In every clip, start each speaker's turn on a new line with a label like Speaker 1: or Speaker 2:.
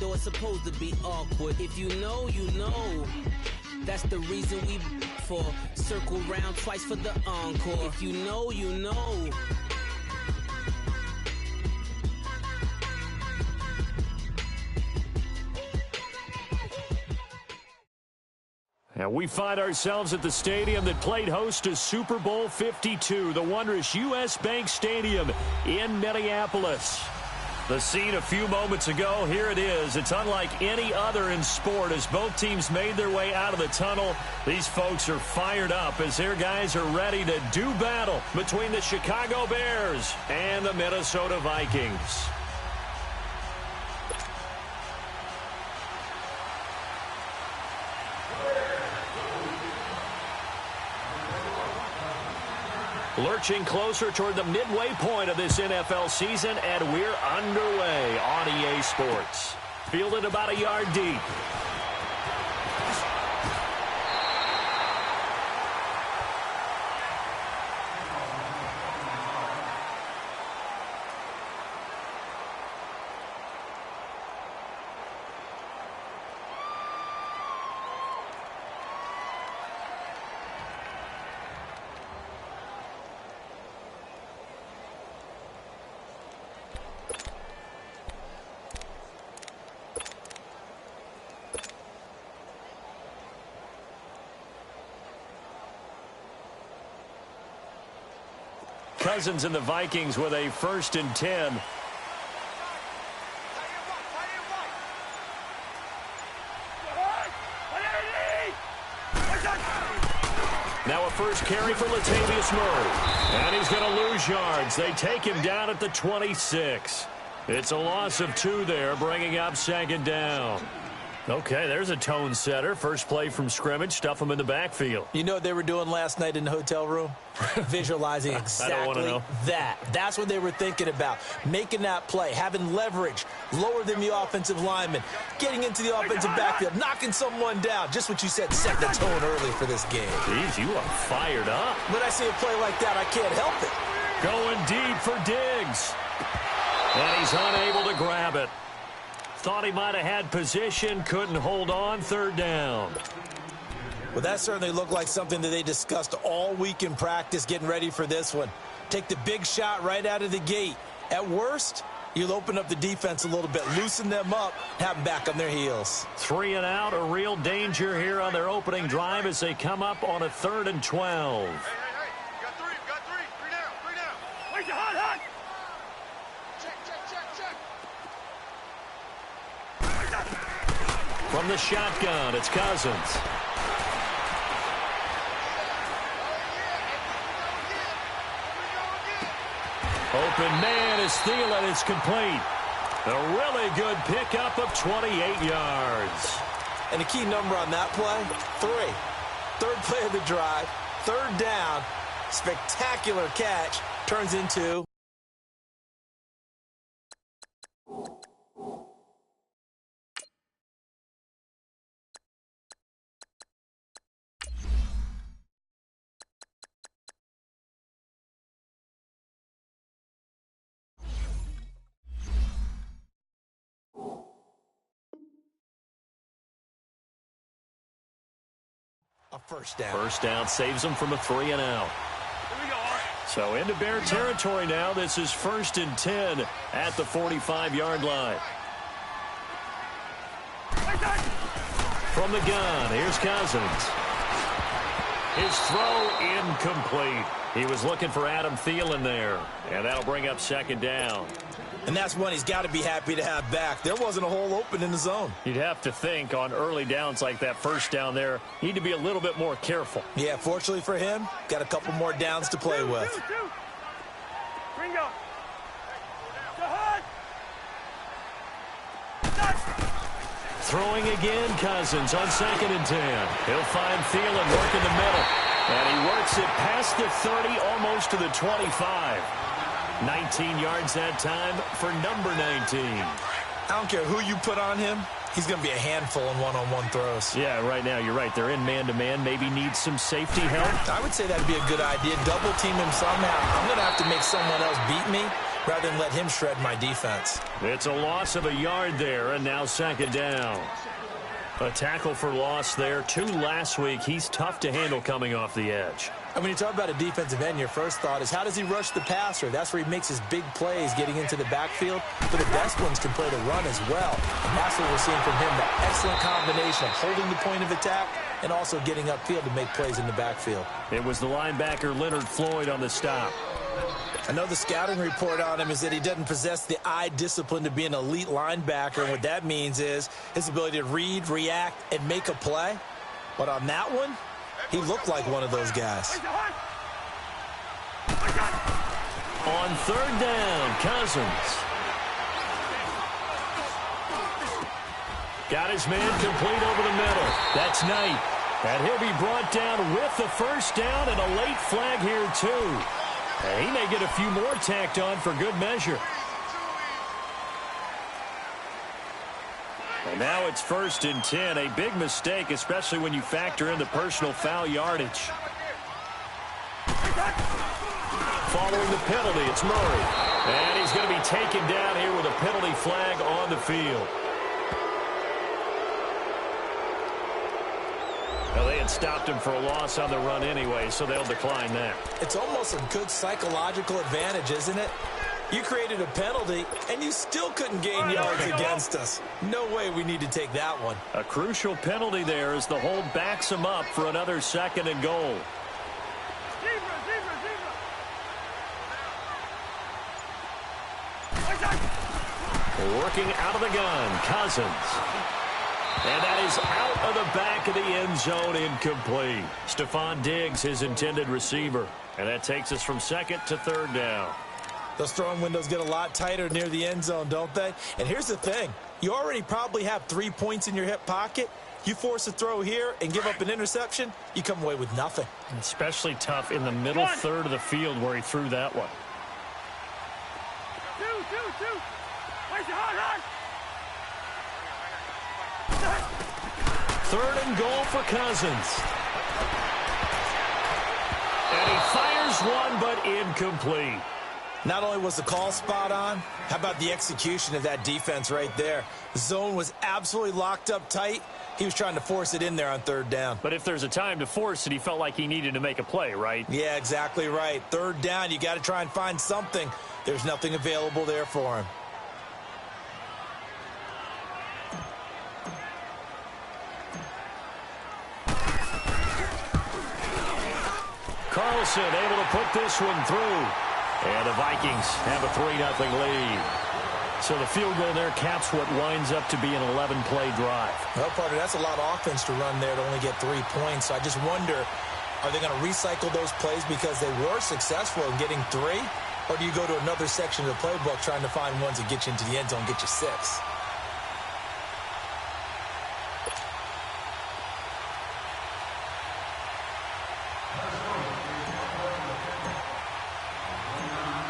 Speaker 1: though it's supposed to be awkward. If you know, you know. That's the reason we for circle round twice for the encore. If you know, you know.
Speaker 2: And we find ourselves at the stadium that played host to Super Bowl 52, the wondrous U.S. Bank Stadium in Minneapolis. The scene a few moments ago, here it is. It's unlike any other in sport as both teams made their way out of the tunnel. These folks are fired up as their guys are ready to do battle between the Chicago Bears and the Minnesota Vikings. Lurching closer toward the midway point of this NFL season, and we're underway on EA Sports. Fielded about a yard deep. Cousins and the Vikings with a 1st and 10. Now a first carry for Latavius Murray. And he's going to lose yards. They take him down at the 26. It's a loss of 2 there, bringing up 2nd down. Okay, there's a tone setter. First play from scrimmage, stuff him in the backfield.
Speaker 3: You know what they were doing last night in the hotel room? Visualizing exactly that. That's what they were thinking about. Making that play, having leverage, lower than the offensive lineman, getting into the offensive backfield, knocking someone down. Just what you said, set the tone early for this game.
Speaker 2: Jeez, you are fired up.
Speaker 3: When I see a play like that, I can't help it.
Speaker 2: Going deep for Diggs. And he's unable to grab it. Thought he might have had position, couldn't hold on, 3rd down.
Speaker 3: Well, that certainly looked like something that they discussed all week in practice getting ready for this one. Take the big shot right out of the gate. At worst, you'll open up the defense a little bit, loosen them up, have them back on their heels.
Speaker 2: 3 and out, a real danger here on their opening drive as they come up on a 3rd and 12.
Speaker 4: Hey, you got 3, you got 3. 3 down, 3 down. Wait, you hot. Check.
Speaker 2: From the shotgun, it's Cousins. Open man is Thielen. It's complete. A really good pickup of 28 yards.
Speaker 3: And the key number on that play, 3. 3rd play of the drive, 3rd down, spectacular catch, turns into... a first down.
Speaker 2: First down saves them from a 3 and out. So into Bear territory now. This is 1st and 10 at the 45-yard line. From the gun, here's Cousins. His throw incomplete. He was looking for Adam Thielen there, and that'll bring up 2nd down.
Speaker 3: And that's one he's got to be happy to have back. There wasn't a hole open in the zone.
Speaker 2: You'd have to think on early downs like that, first down there, need to be a little bit more careful.
Speaker 3: Yeah, fortunately for him, got a couple more downs to play with.
Speaker 4: Bingo.
Speaker 2: Throwing again, Cousins on 2nd and 10. He'll find Thielen working the middle. And he works it past the 30, almost to the 25. 19 yards that time for number 19.
Speaker 3: I don't care who you put on him. He's going to be a handful in one-on-one throws.
Speaker 2: Yeah, right now, you're right. They're in man-to-man. Maybe need some safety help.
Speaker 3: I would say that'd be a good idea. Double team him somehow. I'm going to have to make someone else beat me. rather than let him shred my defense.
Speaker 2: It's a loss of a yard there, and now second down. A tackle for loss there. 2 last week. He's tough to handle coming off the edge.
Speaker 3: And when you talk about a defensive end, your first thought is, how does he rush the passer? That's where he makes his big plays getting into the backfield. But the best ones can play the run as well. And that's what we're seeing from him, that excellent combination of holding the point of attack and also getting upfield to make plays in the backfield.
Speaker 2: It was the linebacker Leonard Floyd on the stop.
Speaker 3: I know the scouting report on him is that he doesn't possess the eye discipline to be an elite linebacker. And what that means is his ability to read, react, and make a play. But on that one, he looked like one of those guys.
Speaker 2: On third down, Cousins. Got his man complete over the middle. That's Knight. And he'll be brought down with the first down and a late flag here, too. And he may get a few more tacked on for good measure. And now it's 1st and 10. A big mistake, especially when you factor in the personal foul yardage. Following the penalty, it's Murray. And he's going to be taken down here with a penalty flag on the field. Well, they had stopped him for a loss on the run anyway, so they'll decline that.
Speaker 3: It's almost a good psychological advantage, isn't it? You created a penalty, and you still couldn't gain yards against us. No way we need to take that one.
Speaker 2: A crucial penalty there as the hold backs him up for another 2nd and goal. Working out of the gun, Cousins. And that is out of the back of the end zone, incomplete. Stephon Diggs, his intended receiver. And that takes us from 2nd to 3rd down.
Speaker 3: Those throwing windows get a lot tighter near the end zone, don't they? And here's the thing. You already probably have 3 points in your hip pocket. You force a throw here and give up an interception, you come away with nothing.
Speaker 2: Especially tough in the middle third of the field where he threw that one.
Speaker 4: Two. Place it hard.
Speaker 2: 3rd and goal for Cousins. And he fires one, but incomplete.
Speaker 3: Not only was the call spot on, how about the execution of that defense right there? The zone was absolutely locked up tight. He was trying to force it in there on 3rd down.
Speaker 2: But if there's a time to force it, he felt like he needed to make a play, right?
Speaker 3: Yeah, exactly right. 3rd down, you got to try and find something. There's nothing available there for him.
Speaker 2: Carlson able to put this one through. And the Vikings have a 3-0 lead. So the field goal there caps what winds up to be an 11-play drive.
Speaker 3: Well, partner, that's a lot of offense to run there to only get 3 points. So I just wonder, are they going to recycle those plays because they were successful in getting 3? Or do you go to another section of the playbook trying to find ones that get you into the end zone, get you 6?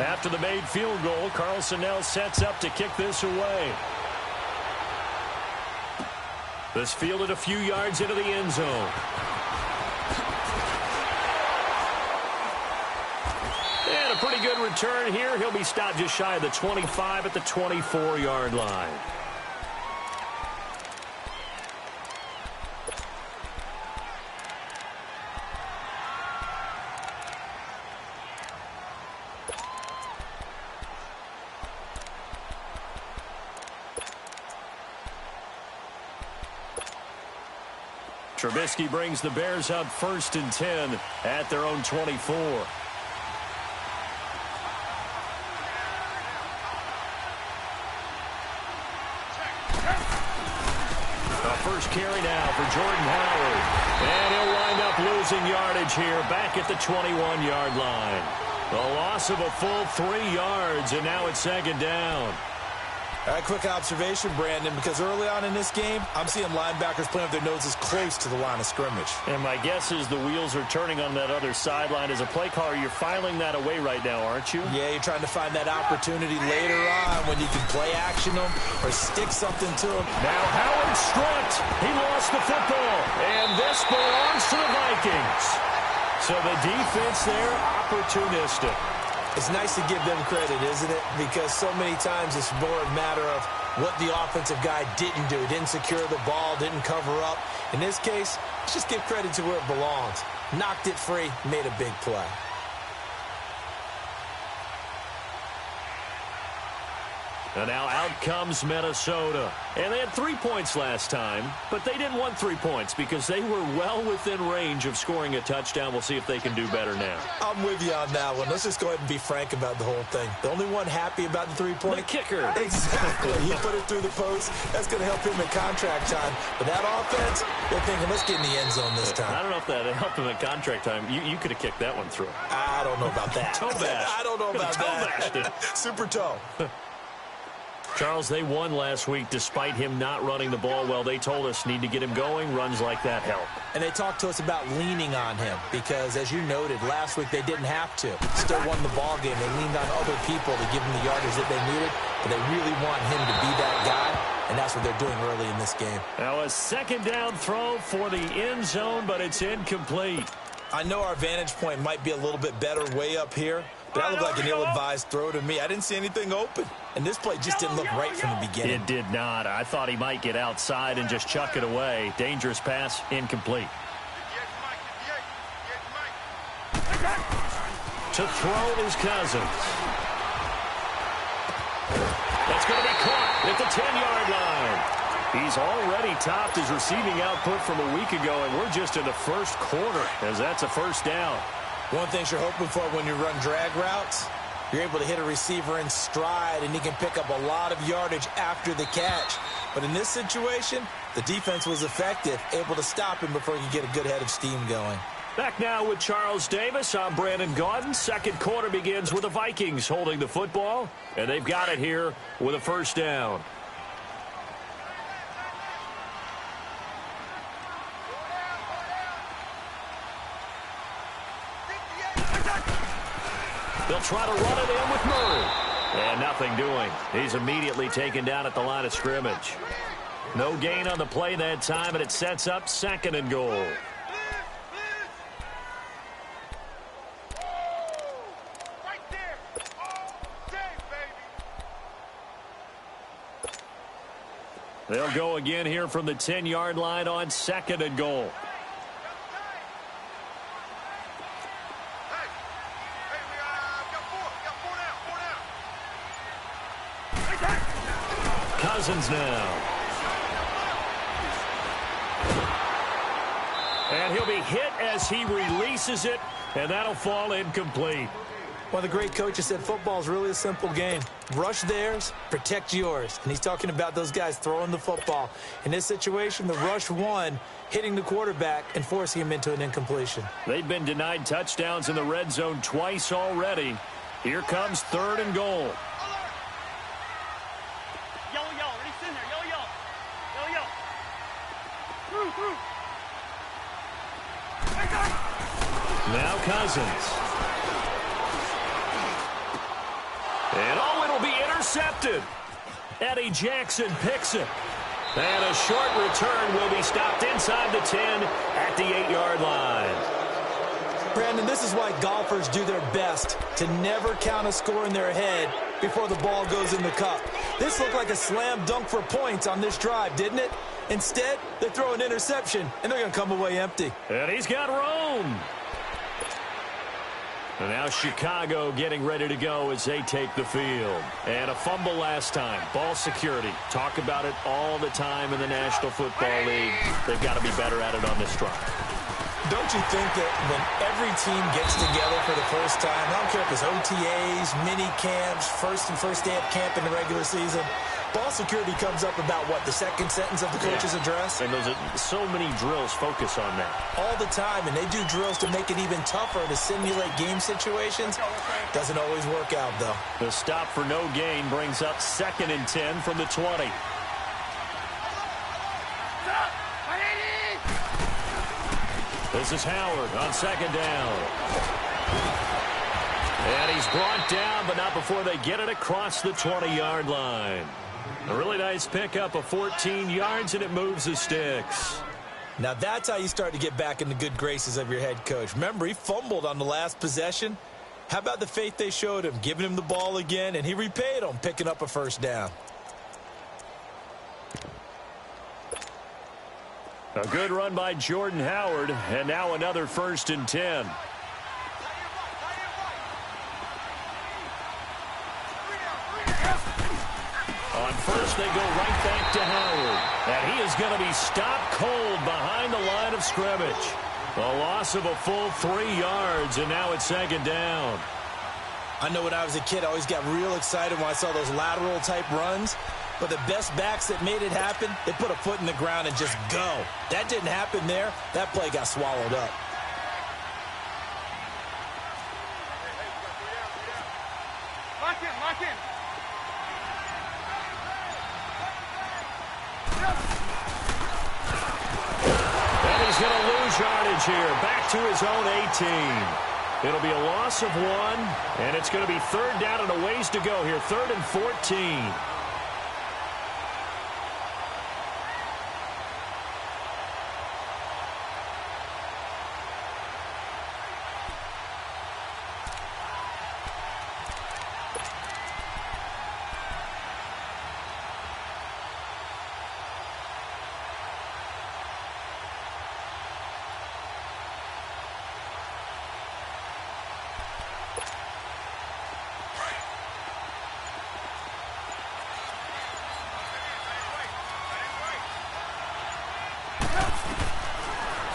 Speaker 2: After the made field goal, Carlson now sets up to kick this away. This fielded a few yards into the end zone. And a pretty good return here. He'll be stopped just shy of the 25 at the 24-yard line. Trubisky brings the Bears up 1st and 10 at their own 24. A first carry now for Jordan Howard. And he'll wind up losing yardage here back at the 21-yard line. The loss of a full 3 yards, and now it's 2nd down.
Speaker 3: All right, quick observation, Brandon, because early on in this game, I'm seeing linebackers playing with their noses close to the line of scrimmage.
Speaker 2: And my guess is the wheels are turning on that other sideline. As a play caller, you're filing that away right now, aren't you?
Speaker 3: Yeah, you're trying to find that opportunity later on when you can play action them or stick something to them.
Speaker 2: Now Howard stripped. He lost the football. And this belongs to the Vikings. So the defense there, opportunistic.
Speaker 3: It's nice to give them credit, isn't it? Because so many times it's more a matter of what the offensive guy didn't do. Didn't secure the ball, didn't cover up. In this case, let's just give credit to where it belongs. Knocked it free, made a big play.
Speaker 2: And now out comes Minnesota. And they had 3 points last time, but they didn't want 3 points because they were well within range of scoring a touchdown. We'll see if they can do better now.
Speaker 3: I'm with you on that one. Let's just go ahead and be frank about the whole thing. The only one happy about the 3-point?
Speaker 2: The kicker.
Speaker 3: Exactly. He put it through the post. That's going to help him in contract time. But that offense, they're thinking, let's get in the end zone this time.
Speaker 2: I don't know if that helped him in contract time. You could have kicked that one through.
Speaker 3: I don't know about that.
Speaker 2: Toe bash.
Speaker 3: I don't know about that.
Speaker 2: Toe bashed it.
Speaker 3: Super toe.
Speaker 2: Charles, they won last week despite him not running the ball well. They told us need to get him going. Runs like that help.
Speaker 3: And they talked to us about leaning on him because, as you noted, last week they didn't have to. Still won the ball game. They leaned on other people to give them the yardage that they needed, but they really want him to be that guy, and that's what they're doing early in this game.
Speaker 2: Now a second down throw for the end zone, but it's incomplete.
Speaker 3: I know our vantage point might be a little bit better way up here, but that looked like an ill-advised throw to me. I didn't see anything open, and this play just didn't look right from the beginning.
Speaker 2: It did not. I thought he might get outside and just chuck it away. Dangerous pass, incomplete. To throw is Cousins. That's going to be caught at the 10-yard line. He's already topped his receiving output from a week ago, and we're just in the first quarter as that's a first down.
Speaker 3: One thing you're hoping for when you run drag routes, you're able to hit a receiver in stride, and he can pick up a lot of yardage after the catch. But in this situation, the defense was effective, able to stop him before he could get a good head of steam going.
Speaker 2: Back now with Charles Davis. I'm Brandon Gaudin. Second quarter begins with the Vikings holding the football, and they've got it here with a first down. They'll try to run it in with Murray. And nothing doing. He's immediately taken down at the line of scrimmage. No gain on the play that time, and it sets up second and goal.
Speaker 4: Right there. All day, baby.
Speaker 2: They'll go again here from the 10-yard line on second and goal. Cousins now. And he'll be hit as he releases it, and that'll fall incomplete.
Speaker 3: One of the great coaches said football is really a simple game. Rush theirs, protect yours. And he's talking about those guys throwing the football. In this situation, the rush won, hitting the quarterback and forcing him into an incompletion.
Speaker 2: They've been denied touchdowns in the red zone twice already. Here comes third and goal. Now Cousins. And it'll be intercepted. Eddie Jackson picks it. And a short return will be stopped inside the 10 at the 8-yard line.
Speaker 3: Brandon, this is why golfers do their best to never count a score in their head before the ball goes in the cup. This looked like a slam dunk for points on this drive, didn't it? Instead, they throw an interception, and they're going to come away empty.
Speaker 2: And he's got Rome. And now Chicago getting ready to go as they take the field. And a fumble last time. Ball security. Talk about it all the time in the National Football League. They've got to be better at it on this drive.
Speaker 3: Don't you think that when every team gets together for the first time, I don't care if it's OTAs, mini camps, first day of camp in the regular season, ball security comes up about, what, the second sentence of the coach's address?
Speaker 2: And so many drills focus on that.
Speaker 3: All the time, and they do drills to make it even tougher to simulate game situations. Doesn't always work out, though.
Speaker 2: The stop for no gain brings up 2nd and 10 from the 20. This is Howard on second down. And he's brought down, but not before they get it across the 20-yard line. A really nice pickup of 14 yards, and it moves the sticks.
Speaker 3: Now that's how you start to get back in the good graces of your head coach. Remember, he fumbled on the last possession. How about the faith they showed him, giving him the ball again, and he repaid them, picking up a first down.
Speaker 2: A good run by Jordan Howard, and now another 1st and 10. On first, they go right back to Howard. And he is going to be stopped cold behind the line of scrimmage. A loss of a full 3 yards, and now it's 2nd down.
Speaker 3: I know when I was a kid, I always got real excited when I saw those lateral-type runs. But the best backs that made it happen, they put a foot in the ground and just go. That didn't happen there. That play got swallowed up.
Speaker 4: Lock in, lock in.
Speaker 2: And he's going to lose yardage here. Back to his own 18. It'll be a loss of 1, and it's going to be 3rd down and a ways to go here. 3rd and 14.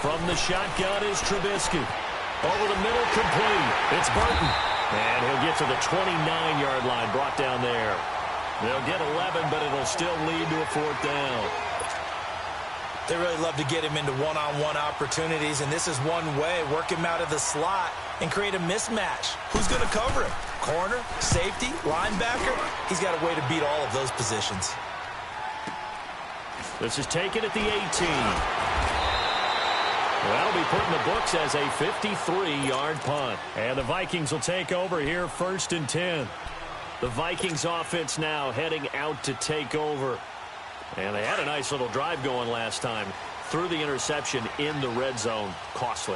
Speaker 2: From the shotgun is Trubisky. Over the middle, complete. It's Burton. And he'll get to the 29-yard line, brought down there. They'll get 11, but it'll still lead to a 4th down.
Speaker 3: They really love to get him into one-on-one opportunities, and this is one way. Work him out of the slot and create a mismatch. Who's going to cover him? Corner, safety, linebacker? He's got a way to beat all of those positions.
Speaker 2: This is taken at the 18. That'll be put in the books as a 53-yard punt. And the Vikings will take over here 1st and 10. The Vikings offense now heading out to take over. And they had a nice little drive going last time. Threw the interception in the red zone. Costly.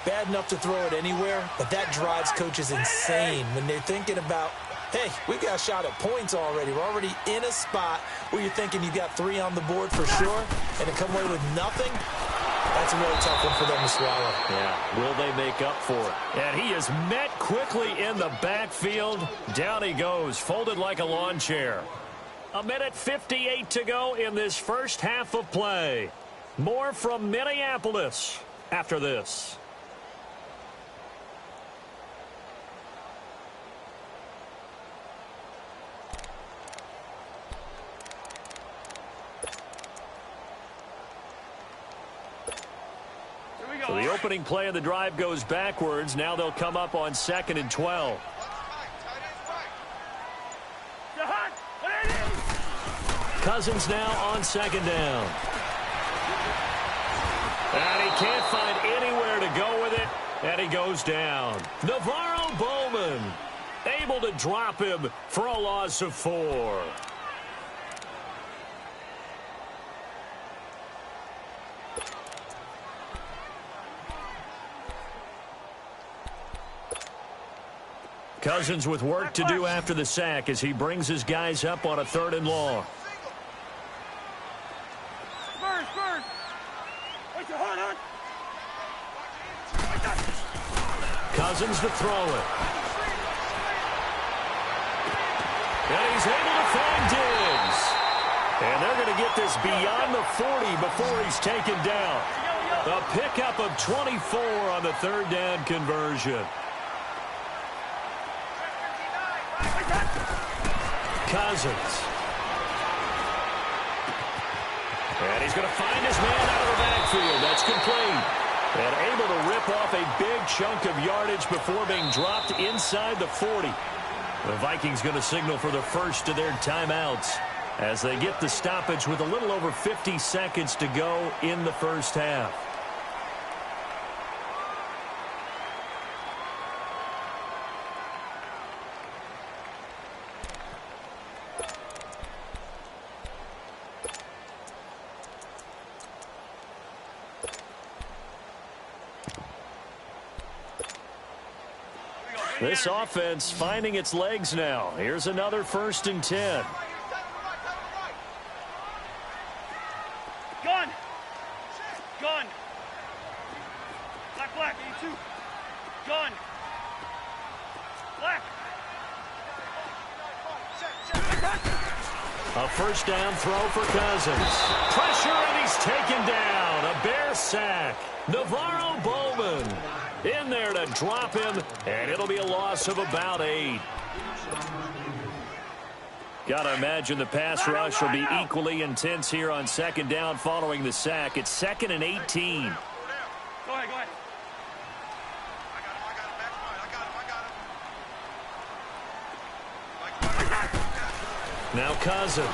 Speaker 3: Bad enough to throw it anywhere, but that drives coaches insane when they're thinking about, hey, we've got a shot at points already. We're already in a spot where you're thinking you've got 3 on the board for sure, and to come away with nothing, that's a really tough one for them to swallow.
Speaker 2: Yeah, will they make up for it? And he is met quickly in the backfield. Down he goes, folded like a lawn chair. 1:58 to go in this first half of play. More from Minneapolis after this. So the opening play of the drive goes backwards. Now they'll come up on 2nd and 12. Cousins now on 2nd down. And he can't find anywhere to go with it, and he goes down. Navarro Bowman able to drop him for a loss of 4. Cousins with work to do after the sack as he brings his guys up on a 3rd and long. Cousins to throw it. And he's able to find Diggs. And they're going to get this beyond the 40 before he's taken down. A pickup of 24 on the 3rd down conversion. Cousins. And he's going to find his man out of the backfield. That's complete. And able to rip off a big chunk of yardage before being dropped inside the 40. The Vikings going to signal for the first of their timeouts as they get the stoppage with a little over 50 seconds to go in the first half. This offense finding its legs now. Here's another 1st and 10.
Speaker 4: Gun! Gun! Black, 82. Gun! Black!
Speaker 2: A 1st down throw for Cousins. Pressure, and he's taken down. A Bear sack. Navarro Bowman in there to drop him, and it'll be a loss of about 8. Got to imagine the pass rush will be equally intense here on 2nd down following the sack. It's 2nd and 18.
Speaker 4: Go ahead, go ahead.
Speaker 2: Now Cousins.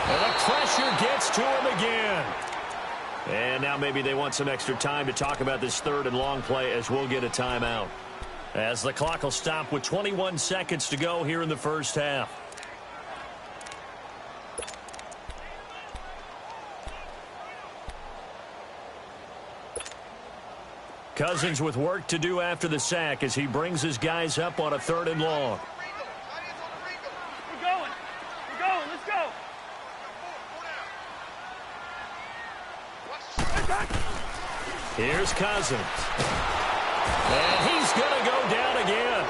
Speaker 2: And the pressure gets to him again. And now maybe they want some extra time to talk about this 3rd and long play, as we'll get a timeout. As the clock will stop with 21 seconds to go here in the 1st half. Cousins with work to do after the sack as he brings his guys up on a 3rd and long.
Speaker 4: We're going, let's go.
Speaker 2: Here's Cousins. And he's going to go down again.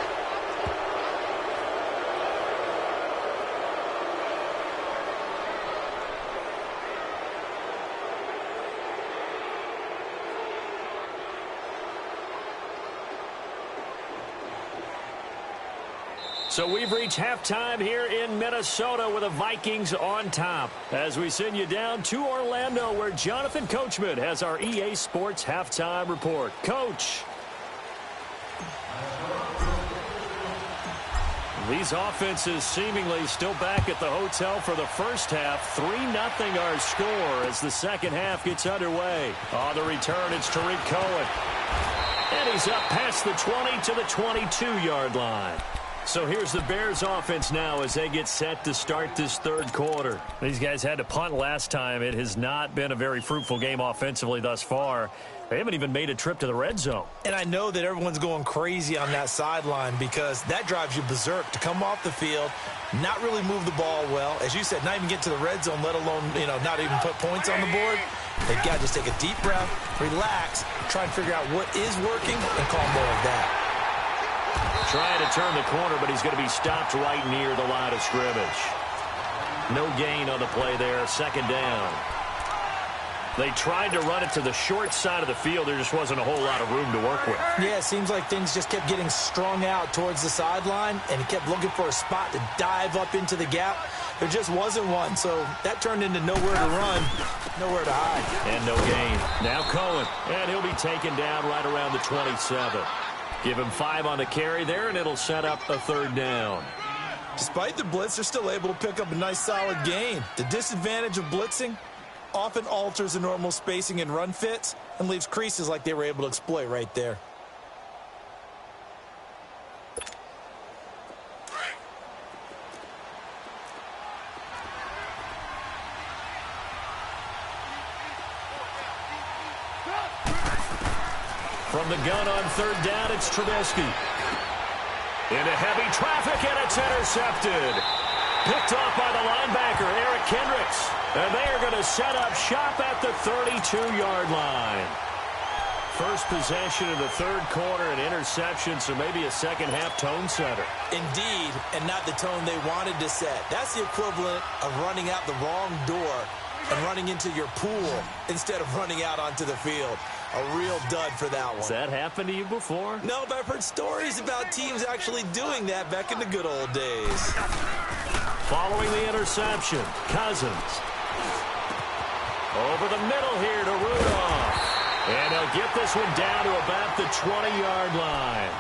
Speaker 2: So we've reached halftime here in Minnesota with the Vikings on top. As we send you down to Orlando, where Jonathan Coachman has our EA Sports halftime report. Coach. These offenses seemingly still back at the hotel for the 1st half. 3-0 our score as the 2nd half gets underway. On the return, it's Tariq Cohen. And he's up past the 20 to the 22-yard line. So here's the Bears offense now as they get set to start this 3rd quarter. These guys had to punt last time. It has not been a very fruitful game offensively thus far. They haven't even made a trip to the red zone.
Speaker 3: And I know that everyone's going crazy on that sideline because that drives you berserk to come off the field, not really move the ball well. As you said, not even get to the red zone, let alone, not even put points on the board. They've got to just take a deep breath, relax, try and figure out what is working, and call more of that.
Speaker 2: Trying to turn the corner, but he's going to be stopped right near the line of scrimmage. No gain on the play there. 2nd down. They tried to run it to the short side of the field. There just wasn't a whole lot of room to work with.
Speaker 3: Yeah, it seems like things just kept getting strung out towards the sideline, and he kept looking for a spot to dive up into the gap. There just wasn't one, so that turned into nowhere to run, nowhere to hide.
Speaker 2: And no gain. Now Cohen, and he'll be taken down right around the 27. Give him 5 on the carry there, and it'll set up a 3rd down.
Speaker 3: Despite the blitz, they're still able to pick up a nice, solid gain. The disadvantage of blitzing often alters the normal spacing and run fits and leaves creases like they were able to exploit right there.
Speaker 2: From the gun on 3rd down, it's Trubisky. Into heavy traffic, and it's intercepted. Picked off by the linebacker, Eric Kendricks. And they are going to set up shop at the 32-yard line. First possession of the 3rd quarter, an interception, so maybe a 2nd half tone setter.
Speaker 3: Indeed, and not the tone they wanted to set. That's the equivalent of running out the wrong door and running into your pool instead of running out onto the field. A real dud for that one.
Speaker 2: Has that happened to you before?
Speaker 3: No, but I've heard stories about teams actually doing that back in the good old days.
Speaker 2: Following the interception, Cousins. Over the middle here to Rudolph. And he'll get this one down to about the 20-yard line.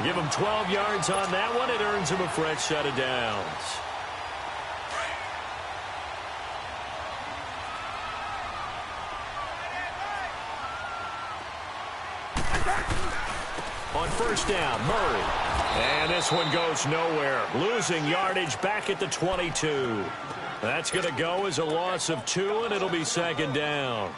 Speaker 2: Give him 12 yards on that one. It earns him a fresh set of downs. On 1st down, Murray. And this one goes nowhere. Losing yardage back at the 22. That's going to go as a loss of 2, and it'll be 2nd down.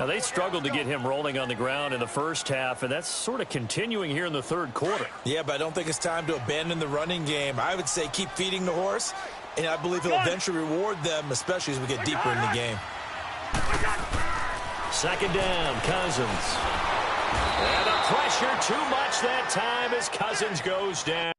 Speaker 2: Now, they struggled to get him rolling on the ground in the first half, and that's sort of continuing here in the third quarter.
Speaker 3: Yeah, but I don't think it's time to abandon the running game. I would say keep feeding the horse, and I believe he'll eventually reward them, especially as we get deeper in the game.
Speaker 2: Second down, Cousins. And the pressure too much that time as Cousins goes down.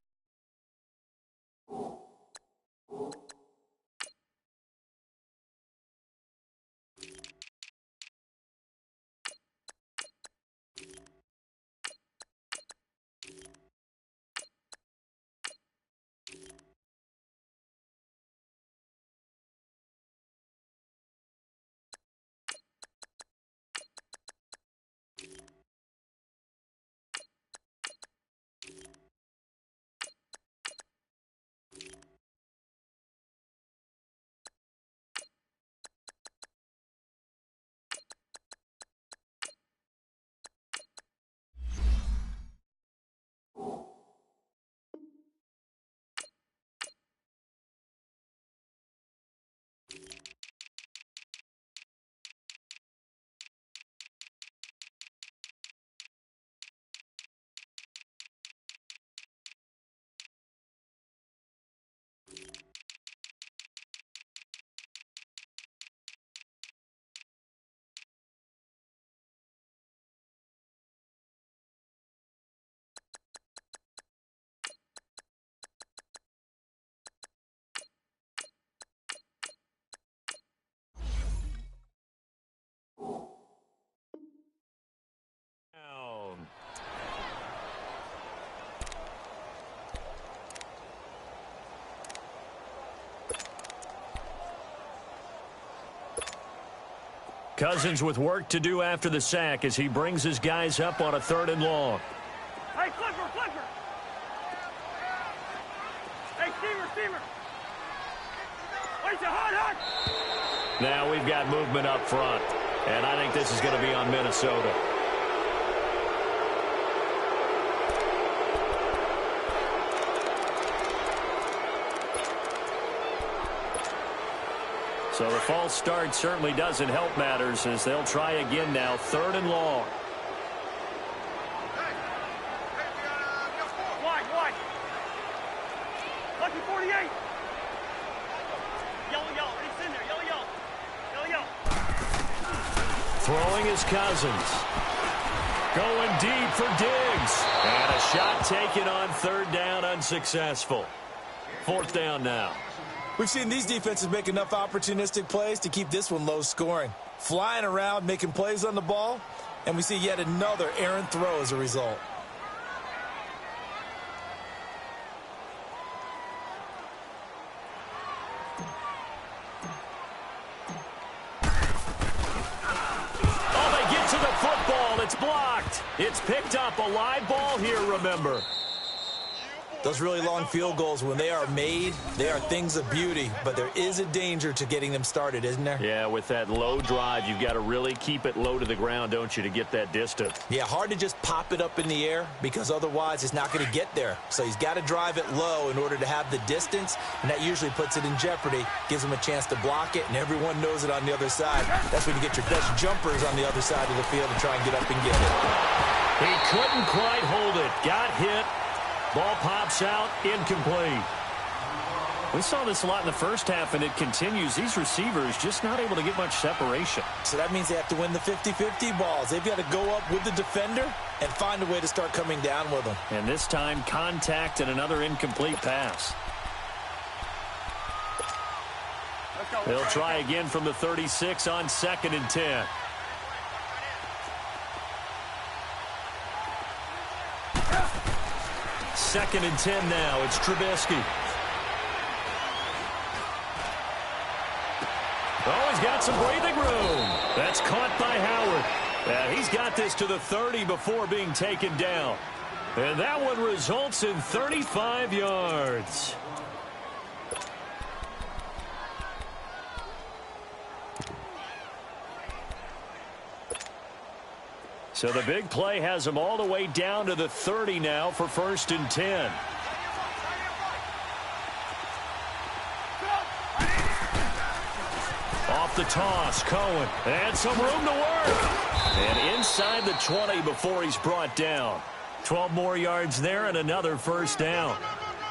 Speaker 2: Cousins with work to do after the sack as he brings his guys up on a 3rd and long.
Speaker 4: Hey, Clipper! Hey, Steamer! Wait, hot!
Speaker 2: Now we've got movement up front, and I think this is going to be on Minnesota. So the false start certainly doesn't help matters as they'll try again now, 3rd and long.
Speaker 4: Hey, we got 4. Wide. Lucky 48. Yellow. He's in there. Yellow.
Speaker 2: Throwing is Cousins. Going deep for Diggs. And a shot taken on 3rd down, unsuccessful. 4th down now.
Speaker 3: We've seen these defenses make enough opportunistic plays to keep this one low scoring. Flying around, making plays on the ball, and we see yet another errant throw as a result.
Speaker 2: Oh, they get to the football. It's blocked. It's picked up. A live ball here, remember.
Speaker 3: Those really long field goals, when they are made, they are things of beauty, but there is a danger to getting them started, isn't there?
Speaker 2: Yeah, with that low drive, you've got to really keep it low to the ground, don't you, to get that distance.
Speaker 3: Yeah, hard to just pop it up in the air because otherwise it's not going to get there. So he's got to drive it low in order to have the distance, and that usually puts it in jeopardy, gives him a chance to block it, and everyone knows it on the other side. That's when you get your best jumpers on the other side of the field and try and get up and get it.
Speaker 2: He couldn't quite hold it. Got hit. Ball pops out, incomplete. We saw this a lot in the first half, and it continues. These receivers just not able to get much separation.
Speaker 3: So that means they have to win the 50-50 balls. They've got to go up with the defender and find a way to start coming down with them.
Speaker 2: And this time, contact and another incomplete pass. They'll try again from the 36 on 2nd and 10. Second and 10 now. It's Trubisky. Oh, he's got some breathing room. That's caught by Howard. Yeah, he's got this to the 30 before being taken down. And that one results in 35 yards. So the big play has him all the way down to the 30 now for 1st and 10. off the toss. Cohen. And some room to work. And inside the 20 before he's brought down. 12 more yards there and another first down.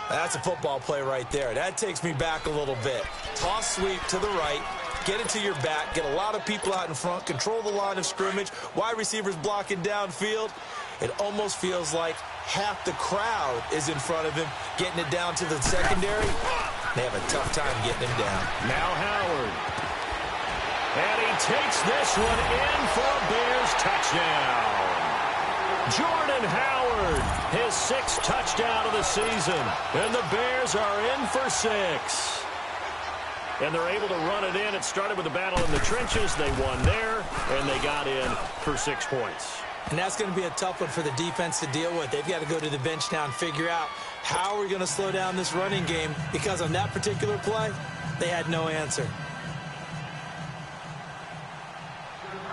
Speaker 3: That's a football play right there. That takes me back a little bit. Toss sweep to the right. Get it to your back. Get a lot of people out in front. Control the line of scrimmage. Wide receivers blocking downfield. It almost feels like half the crowd is in front of him, getting it down to the secondary. They have a tough time getting him down.
Speaker 2: Now Howard. And he takes this one in for a Bears touchdown. Jordan Howard, his 6th touchdown of the season. And the Bears are in for 6. And they're able to run it in. It started with a battle in the trenches. They won there, and they got in for 6 points.
Speaker 3: And that's going to be a tough one for the defense to deal with. They've got to go to the bench now and figure out how we're going to slow down this running game, because on that particular play, they had no answer.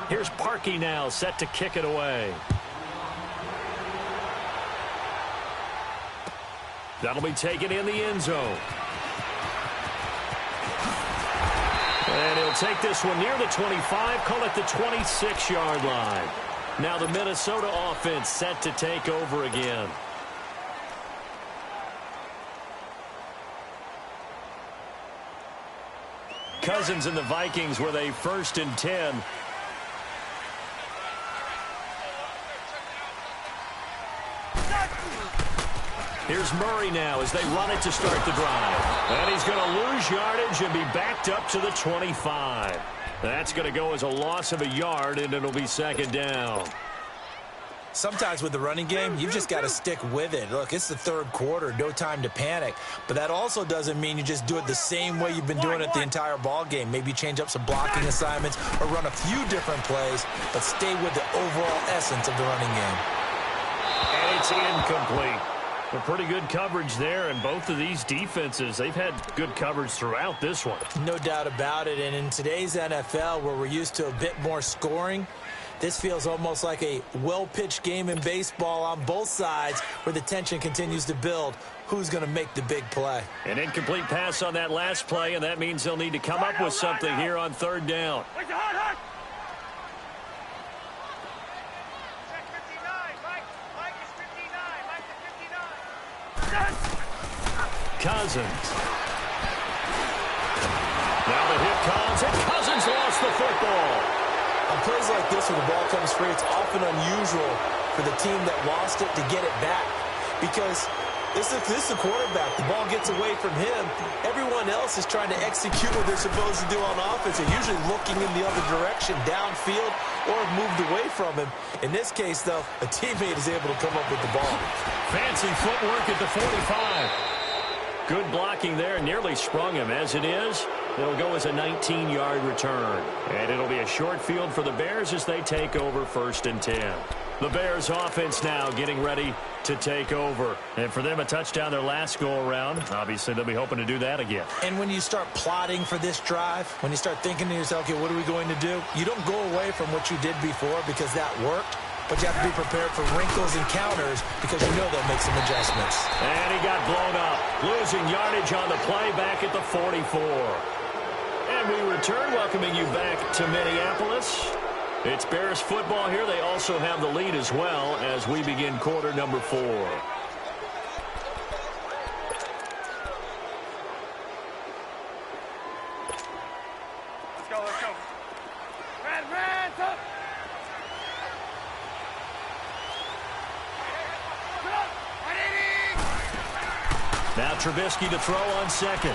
Speaker 2: Here's Parkey now, set to kick it away. That'll be taken in the end zone. And he'll take this one near the 25, call it the 26-yard line. Now the Minnesota offense set to take over again. Cousins and the Vikings with a 1st and 10. Here's Murray now as they run it to start the drive. And he's going to lose yardage and be backed up to the 25. That's going to go as a loss of a yard, and it'll be 2nd down.
Speaker 3: Sometimes with the running game, you've just got to stick with it. Look, it's the 3rd quarter, no time to panic. But that also doesn't mean you just do it the same way you've been doing it the entire ball game. Maybe change up some blocking assignments or run a few different plays, but stay with the overall essence of the running game.
Speaker 2: And it's incomplete. A pretty good coverage there, and both of these defenses, they've had good coverage throughout this one.
Speaker 3: No doubt about it, and in today's NFL, where we're used to a bit more scoring, this feels almost like a well-pitched game in baseball on both sides, where the tension continues to build. Who's going to make the big play?
Speaker 2: An incomplete pass on that last play, and that means they'll need to come up with something here on 3rd down. Cousins. Now the hit comes, and Cousins lost the football.
Speaker 3: On plays like this, when the ball comes free, it's often unusual for the team that lost it to get it back, because this is the quarterback. The ball gets away from him. Everyone else is trying to execute what they're supposed to do on offense. They're usually looking in the other direction, downfield, or have moved away from him. In this case, though, a teammate is able to come up with the ball.
Speaker 2: Fancy footwork at the 45. Good blocking there, nearly sprung him. As it is, it'll go as a 19-yard return. And it'll be a short field for the Bears as they take over 1st and 10. The Bears offense now getting ready to take over. And for them, a touchdown their last go-around. Obviously, they'll be hoping to do that again.
Speaker 3: And when you start plotting for this drive, when you start thinking to yourself, okay, what are we going to do? You don't go away from what you did before because that worked. But you have to be prepared for wrinkles and counters because you know they'll make some adjustments.
Speaker 2: And he got blown up, losing yardage on the play back at the 44. And we return, welcoming you back to Minneapolis. It's Bears football here. They also have the lead as well as we begin quarter number 4.
Speaker 4: Let's go, let's go. Red, up.
Speaker 2: Now Trubisky to throw on 2nd.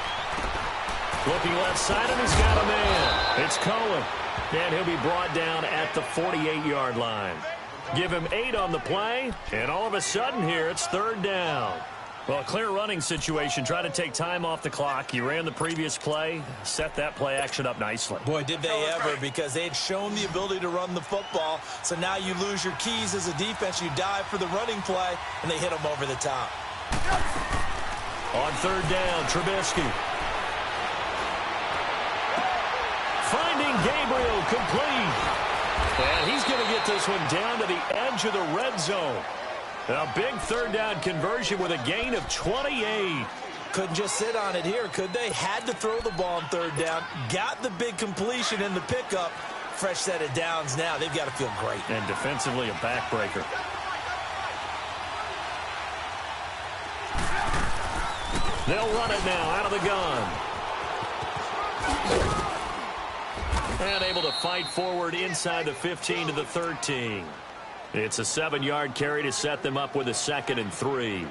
Speaker 2: Looking left side, and he's got a man. It's Cohen. And he'll be brought down at the 48-yard line. Give him 8 on the play, and all of a sudden here, it's 3rd down. Well, a clear running situation. Try to take time off the clock. You ran the previous play, set that play action up nicely.
Speaker 3: Boy, did they ever, because they'd shown the ability to run the football. So now you lose your keys as a defense. You dive for the running play, and they hit them over the top.
Speaker 2: On 3rd down, Trubisky. Finding Gabriel, complete. And he's going to get this one down to the edge of the red zone. A big 3rd down conversion with a gain of 28.
Speaker 3: Couldn't just sit on it here, could they? Had to throw the ball on third down. Got the big completion in the pickup. Fresh set of downs now. They've got to feel great. And defensively, a backbreaker.
Speaker 2: They'll run it now out of the gun. And able to fight forward inside the 15 to the 13. It's a 7-yard carry to set them up with a 2nd and 3.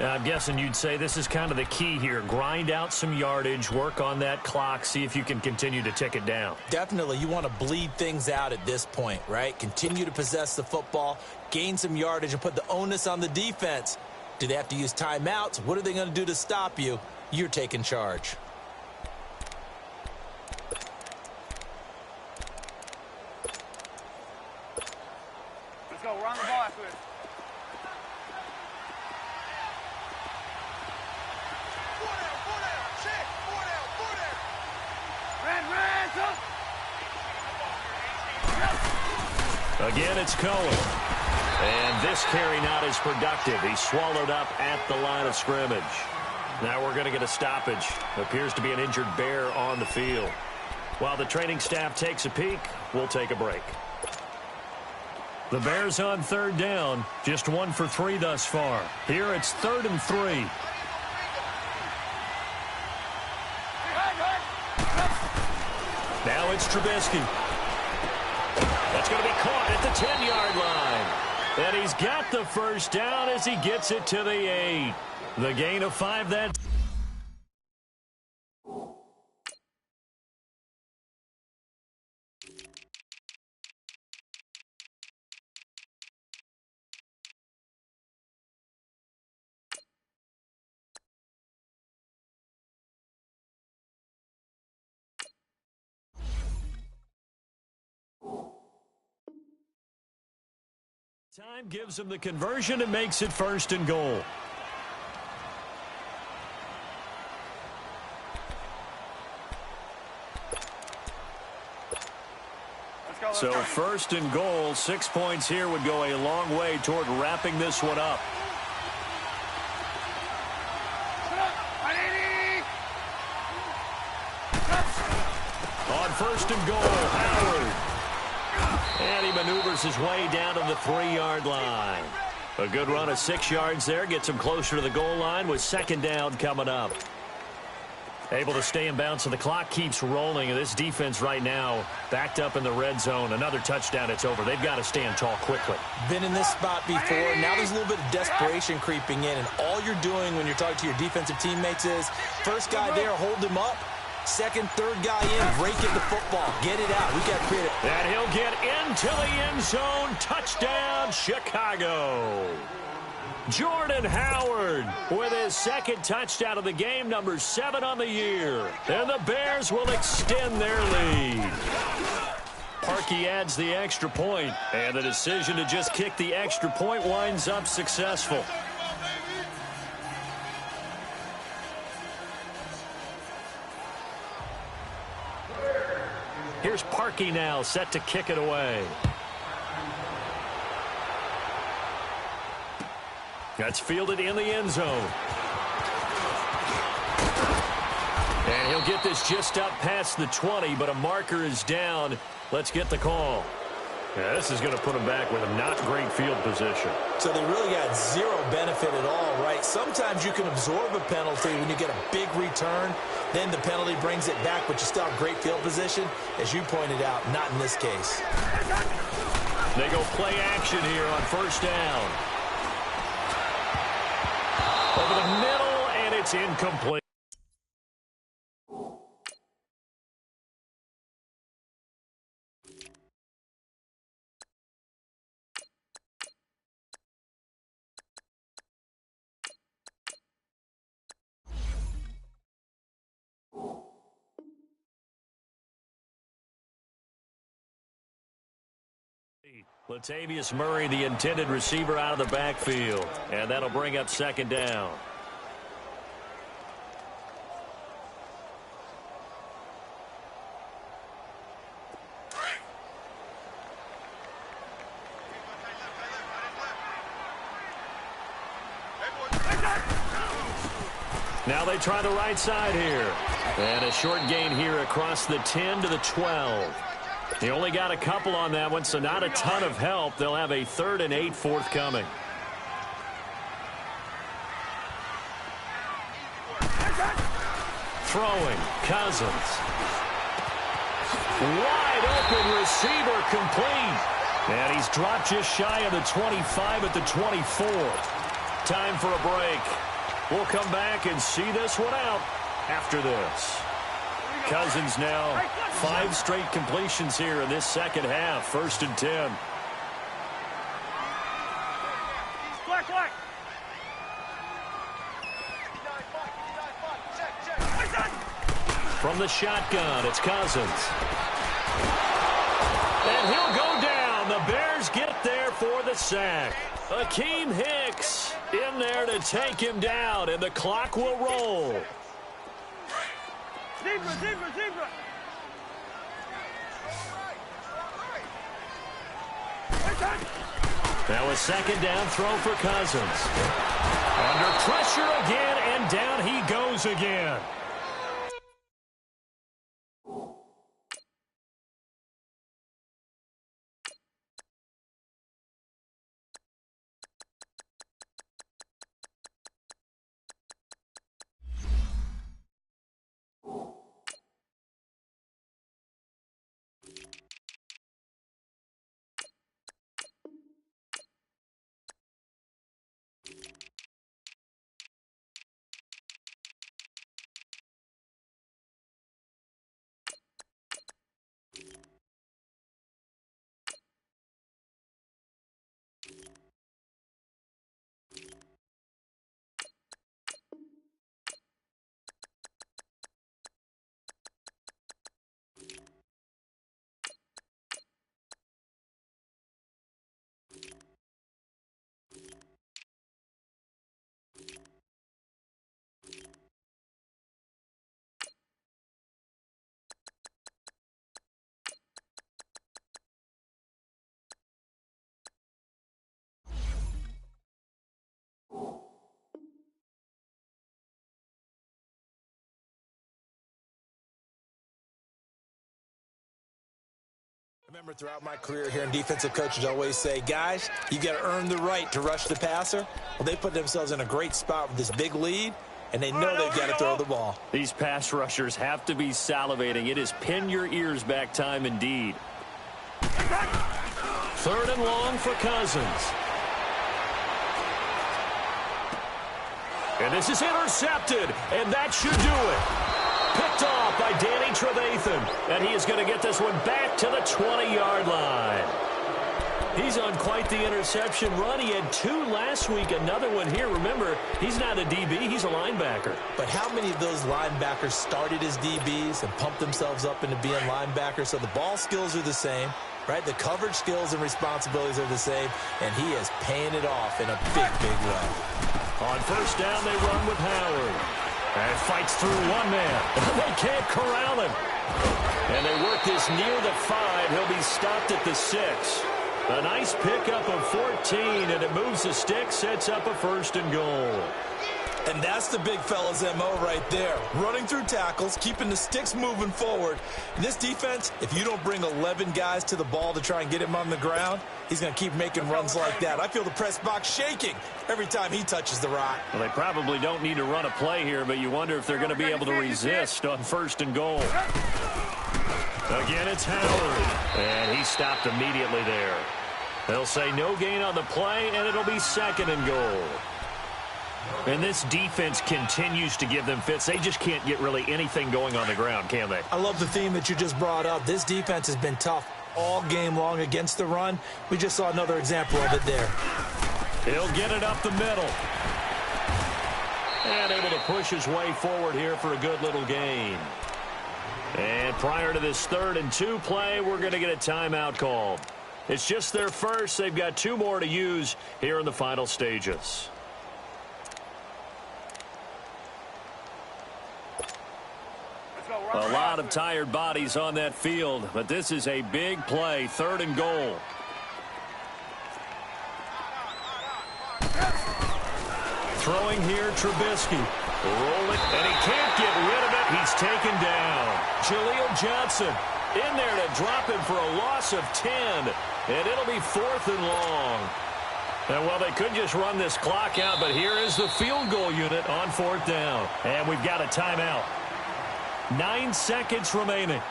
Speaker 2: I'm guessing you'd say this is kind of the key here. Grind out some yardage, work on that clock, see if you can continue to tick it down.
Speaker 3: Definitely. You want to bleed things out at this point, right? Continue to possess the football, gain some yardage, and put the onus on the defense. Do they have to use timeouts? What are they going to do to stop you? You're taking charge.
Speaker 4: Let's go. We're on the ball after this.
Speaker 2: Again, it's Cohen. And this carry not as productive. He's swallowed up at the line of scrimmage. Now we're going to get a stoppage. Appears to be an injured Bear on the field. While the training staff takes a peek, we'll take a break. The Bears on third down. Just 1 for 3 thus far. Here it's 3rd and 3. Now it's Trubisky. That's going to be caught at the 10-yard line. And he's got the first down as he gets it to the 8. The gain of 5 then. Time gives him the conversion and makes it 1st and goal. So 1st and goal, 6 points here would go a long way toward wrapping this one up. On 1st and goal, Howard. And he maneuvers his way down to the 3-yard line. A good run of 6 yards there. Gets him closer to the goal line with 2nd down coming up. Able to stay in bounds, so the clock keeps rolling. And this defense right now backed up in the red zone. Another touchdown, it's over. They've got to stand tall quickly.
Speaker 3: Been in this spot before. Now there's a little bit of desperation creeping in. And all you're doing when you're talking to your defensive teammates is, first guy there, hold him up. 2nd, 3rd guy in, break it the football. Get it out. We've got to create it.
Speaker 2: And he'll get into the end zone. Touchdown, Chicago. Jordan Howard with his 2nd touchdown of the game, number 7 on the year. And the Bears will extend their lead. Parkey adds the extra point, and the decision to just kick the extra point winds up successful. Here's Parkey now, set to kick it away. That's fielded in the end zone. And he'll get this just up past the 20, but a marker is down. Let's get the call. Yeah, this is going to put him back with a not great field position.
Speaker 3: So they really got zero benefit at all, right? Sometimes you can absorb a penalty when you get a big return. Then the penalty brings it back, but you still have great field position. As you pointed out, not in this case.
Speaker 2: They go play action here on 1st down. Over the middle, and it's incomplete. Latavius Murray, the intended receiver, out of the backfield. And that'll bring up 2nd down. Now they try the right side here. And a short gain here across the 10 to the 12. He only got a couple on that one, so not a ton of help. They'll have a 3rd and 8 forthcoming. Throwing, Cousins. Wide open receiver, complete. And he's dropped just shy of the 25 at the 24. Time for a break. We'll come back and see this one out after this. Cousins now 5 straight completions here in this second half. 1st and 10. From the shotgun, it's Cousins. And he'll go down. The Bears get there for the sack. Akeem Hicks in there to take him down, and the clock will roll.
Speaker 4: Zebra.
Speaker 2: Now a 2nd down throw for Cousins. Under pressure again, and down he goes again.
Speaker 3: Remember, throughout my career here in defensive coaches always say, guys, you got to earn the right to rush the passer. Well, they put themselves in a great spot with this big lead, and they know they've got to throw the ball.
Speaker 2: These pass rushers have to be salivating. It is pin your ears back time indeed. 3rd and long for Cousins. And this is intercepted, and that should do it. Picked off by Danny Trevathan, and he is going to get this one back to the 20-yard line. He's on quite the interception run. He had 2 last week, another one here. Remember, he's not a DB, he's a linebacker.
Speaker 3: But how many of those linebackers started as DBs and pumped themselves up into being linebackers? So the ball skills are the same, right? The coverage skills and responsibilities are the same, and he is paying it off in a big, big way.
Speaker 2: On 1st down, they run with Howard. And fights through one man. They can't corral him. And they work this near the 5. He'll be stopped at the 6. A nice pickup of 14, and it moves the stick, sets up a 1st and goal.
Speaker 3: And that's the big fella's MO right there. Running through tackles, keeping the sticks moving forward. In this defense, if you don't bring 11 guys to the ball to try and get him on the ground, he's going to keep making runs like that. I feel the press box shaking every time he touches the rock.
Speaker 2: Well, they probably don't need to run a play here, but you wonder if they're going to be able to resist on 1st and goal. Again, it's Howard. And he stopped immediately there. They'll say no gain on the play, and it'll be 2nd and goal. And this defense continues to give them fits. They just can't get really anything going on the ground, can they?
Speaker 3: I love the theme that you just brought up. This defense has been tough all game long against the run. We just saw another example of it there.
Speaker 2: He'll get it up the middle. And able to push his way forward here for a good little gain. And prior to this 3rd and 2 play, we're going to get a timeout called. It's just their first. They've got 2 more to use here in the final stages. A lot of tired bodies on that field, but this is a big play, 3rd and goal. Throwing here, Trubisky. Roll it, and he can't get rid of it. He's taken down. Jaleel Johnson in there to drop him for a loss of 10. And it'll be 4th and long. And, well, they could just run this clock out, but here is the field goal unit on 4th down. And we've got a timeout. 9 seconds remaining.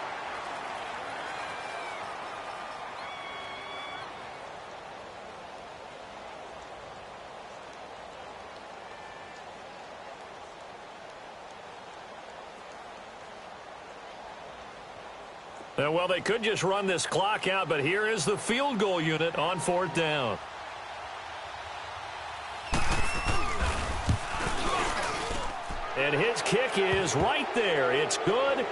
Speaker 2: Well, they could just run this clock out, but here is the field goal unit on 4th down. And his kick is right there. It's good.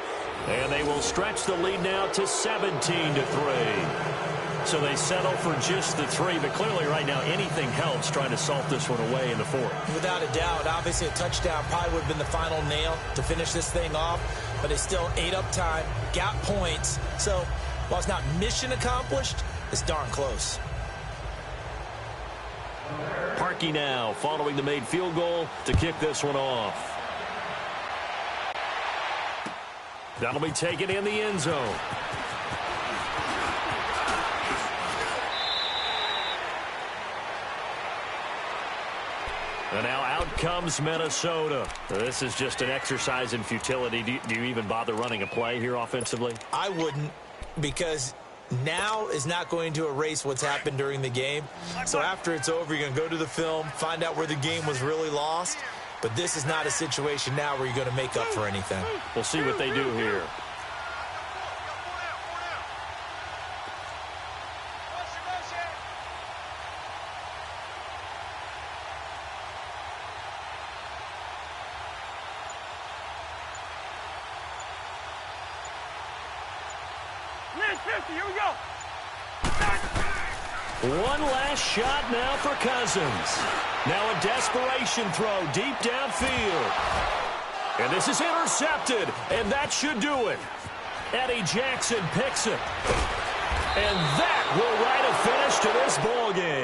Speaker 2: And they will stretch the lead now to 17-3. So they settle for just the 3. But clearly right now anything helps trying to salt this one away in the 4th.
Speaker 3: Without a doubt. Obviously a touchdown probably would have been the final nail to finish this thing off. But they still ate up time, got points. So while it's not mission accomplished, it's darn close.
Speaker 2: Parkey now following the made field goal to kick this one off. That'll be taken in the end zone. And now out comes Minnesota. This is just an exercise in futility. Do you even bother running a play here offensively?
Speaker 3: I wouldn't, because now is not going to erase what's happened during the game. So after it's over, you're going to go to the film, find out where the game was really lost. But this is not a situation now where you're going to make up for anything.
Speaker 2: We'll see what they do here.
Speaker 4: Here we go.
Speaker 2: One last shot now for Cousins. Now a desperation throw deep downfield. And this is intercepted, and that should do it. Eddie Jackson picks it. And that will write a finish to this ball game.